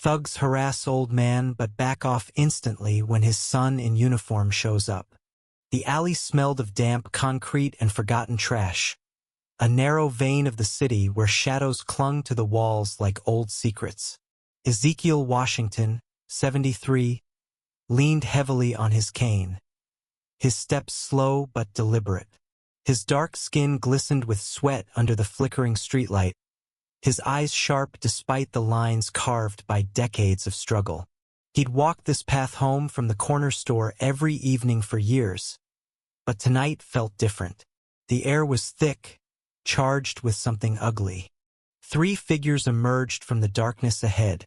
thugs harass old man but back off instantly when his son in uniform shows up. The alley smelled of damp concrete and forgotten trash, a narrow vein of the city where shadows clung to the walls like old secrets. Ezekiel Washington, 73, leaned heavily on his cane, his steps slow but deliberate. His dark skin glistened with sweat under the flickering streetlight, his eyes sharp despite the lines carved by decades of struggle. He'd walked this path home from the corner store every evening for years, but tonight felt different. The air was thick, charged with something ugly. 3 figures emerged from the darkness ahead,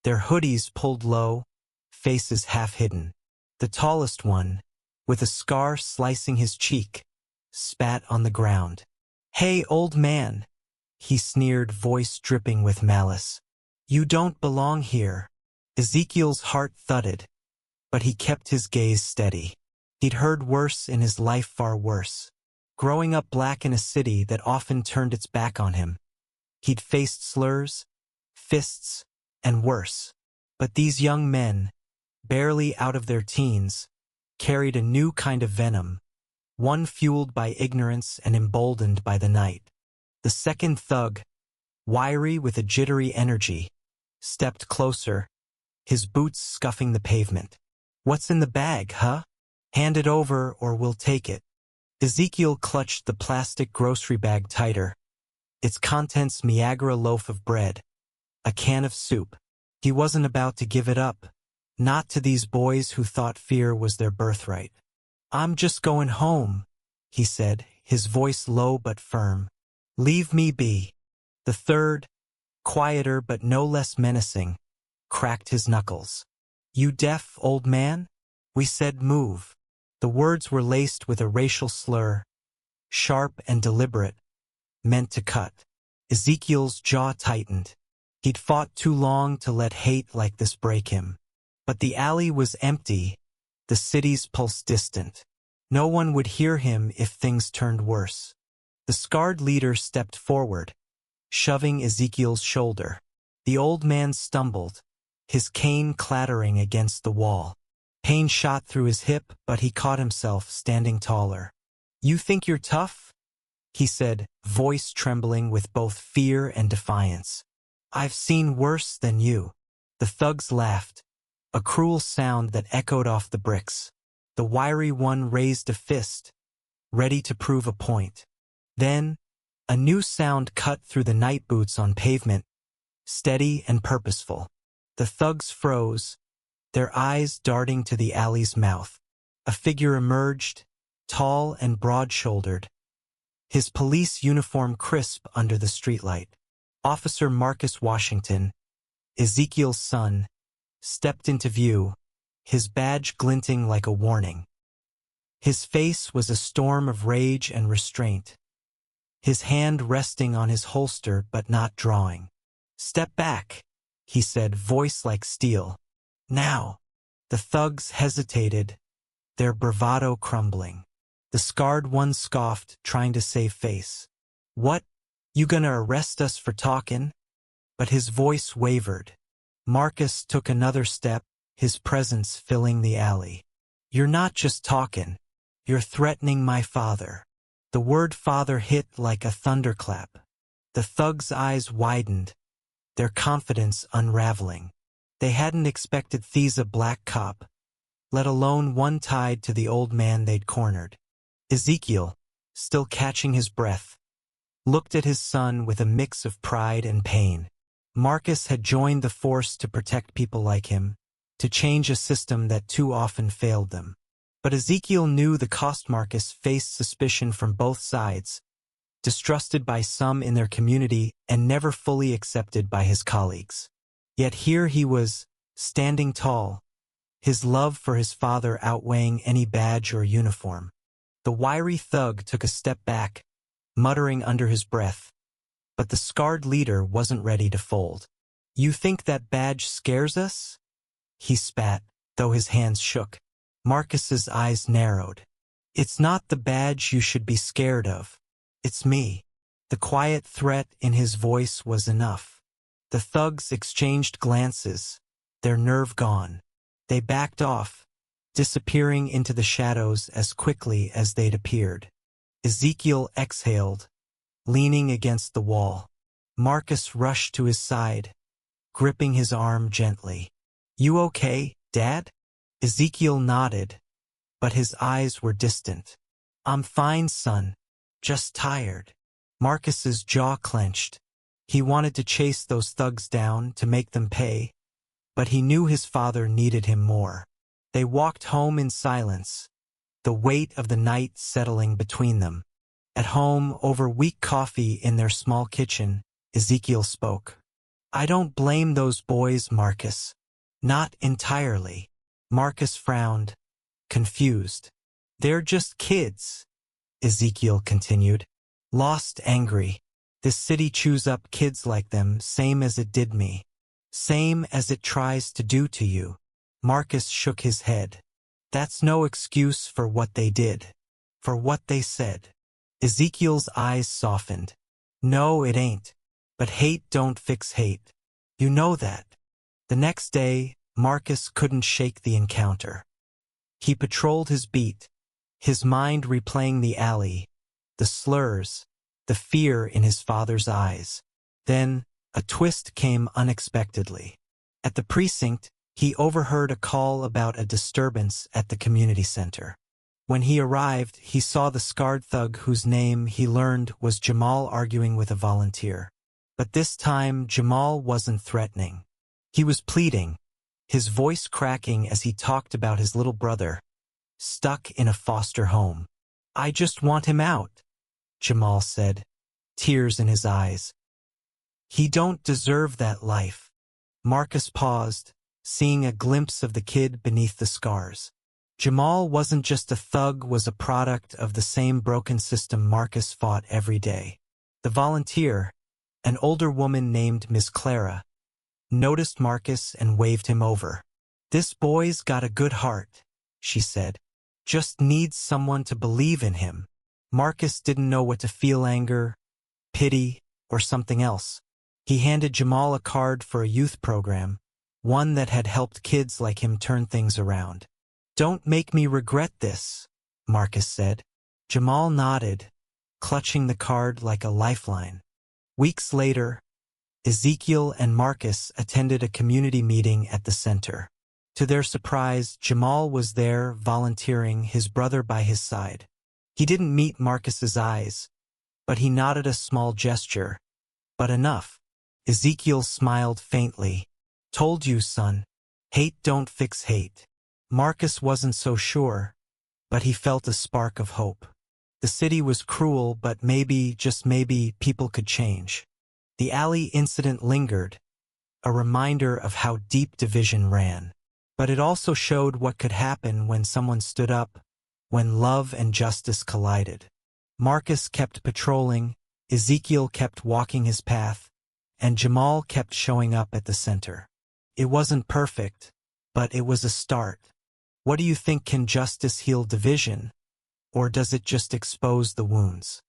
their hoodies pulled low, faces half hidden. The tallest one, with a scar slicing his cheek, spat on the ground. "Hey, old man," he sneered, voice dripping with malice. "You don't belong here." Ezekiel's heart thudded, but he kept his gaze steady. He'd heard worse in his life, far worse. Growing up black in a city that often turned its back on him, he'd faced slurs, fists, and worse. But these young men, barely out of their teens, carried a new kind of venom, one fueled by ignorance and emboldened by the night. The second thug, wiry with a jittery energy, stepped closer, his boots scuffing the pavement. "What's in the bag, huh? Hand it over or we'll take it." Ezekiel clutched the plastic grocery bag tighter, its contents Niagara loaf of bread, a can of soup. He wasn't about to give it up, not to these boys who thought fear was their birthright. "I'm just going home," he said, his voice low but firm. "Leave me be." The third, quieter but no less menacing, cracked his knuckles. "You deaf, old man? We said move." The words were laced with a racial slur, sharp and deliberate, meant to cut. Ezekiel's jaw tightened. He'd fought too long to let hate like this break him. But the alley was empty, the city's pulse distant. No one would hear him if things turned worse. The scarred leader stepped forward, shoving Ezekiel's shoulder. The old man stumbled, his cane clattering against the wall. Pain shot through his hip, but he caught himself standing taller. "You think you're tough?" he said, voice trembling with both fear and defiance. "I've seen worse than you." The thugs laughed, a cruel sound that echoed off the bricks. The wiry one raised a fist, ready to prove a point. Then, a new sound cut through the night boots on pavement, steady and purposeful. The thugs froze, their eyes darting to the alley's mouth. A figure emerged, tall and broad-shouldered, his police uniform crisp under the streetlight. Officer Marcus Washington, Ezekiel's son, stepped into view, his badge glinting like a warning. His face was a storm of rage and restraint, his hand resting on his holster but not drawing. "Step back," he said, voice like steel. "Now." The thugs hesitated, their bravado crumbling. The scarred one scoffed, trying to save face. "What? You gonna arrest us for talkin'?" But his voice wavered. Marcus took another step, his presence filling the alley. "You're not just talkin'. You're threatening my father." The word father hit like a thunderclap. The thugs' eyes widened, their confidence unraveling. They hadn't expected Thiza black cop, let alone one tied to the old man they'd cornered. Ezekiel, still catching his breath, looked at his son with a mix of pride and pain. Marcus had joined the force to protect people like him, to change a system that too often failed them. But Ezekiel knew the cost. Marcus faced suspicion from both sides, distrusted by some in their community and never fully accepted by his colleagues. Yet here he was, standing tall, his love for his father outweighing any badge or uniform. The wiry thug took a step back, muttering under his breath, but the scarred leader wasn't ready to fold. "You think that badge scares us?" he spat, though his hands shook. Marcus's eyes narrowed. "It's not the badge you should be scared of. It's me." The quiet threat in his voice was enough. The thugs exchanged glances, their nerve gone. They backed off, disappearing into the shadows as quickly as they'd appeared. Ezekiel exhaled, leaning against the wall. Marcus rushed to his side, gripping his arm gently. "You okay, Dad?" Ezekiel nodded, but his eyes were distant. "I'm fine, son. Just tired." Marcus's jaw clenched. He wanted to chase those thugs down to make them pay, but he knew his father needed him more. They walked home in silence, the weight of the night settling between them. At home, over weak coffee in their small kitchen, Ezekiel spoke. "I don't blame those boys, Marcus. Not entirely." Marcus frowned, confused. "They're just kids," Ezekiel continued. "Lost, angry. This city chews up kids like them, same as it did me. Same as it tries to do to you." Marcus shook his head. "That's no excuse for what they did. For what they said." Ezekiel's eyes softened. "No, it ain't. But hate don't fix hate. You know that." The next day, Marcus couldn't shake the encounter. He patrolled his beat, his mind replaying the alley, the slurs, the fear in his father's eyes. Then, a twist came unexpectedly. At the precinct, he overheard a call about a disturbance at the community center. When he arrived, he saw the scarred thug whose name he learned was Jamal arguing with a volunteer. But this time, Jamal wasn't threatening. He was pleading, his voice cracking as he talked about his little brother, stuck in a foster home. "I just want him out," Jamal said, tears in his eyes. "He don't deserve that life." Marcus paused, seeing a glimpse of the kid beneath the scars. Jamal wasn't just a thug, was a product of the same broken system Marcus fought every day. The volunteer, an older woman named Miss Clara, noticed Marcus and waved him over. "This boy's got a good heart," she said. "Just needs someone to believe in him." Marcus didn't know what to feel, anger, pity, or something else. He handed Jamal a card for a youth program, one that had helped kids like him turn things around. "Don't make me regret this," Marcus said. Jamal nodded, clutching the card like a lifeline. Weeks later, Ezekiel and Marcus attended a community meeting at the center. To their surprise, Jamal was there, volunteering, his brother by his side. He didn't meet Marcus's eyes, but he nodded a small gesture. But enough. Ezekiel smiled faintly. "Told you, son. Hate don't fix hate." Marcus wasn't so sure, but he felt a spark of hope. The city was cruel, but maybe, just maybe, people could change. The alley incident lingered, a reminder of how deep division ran. But it also showed what could happen when someone stood up, when love and justice collided. Marcus kept patrolling, Ezekiel kept walking his path, and Jamal kept showing up at the center. It wasn't perfect, but it was a start. What do you think? Can justice heal division, or does it just expose the wounds?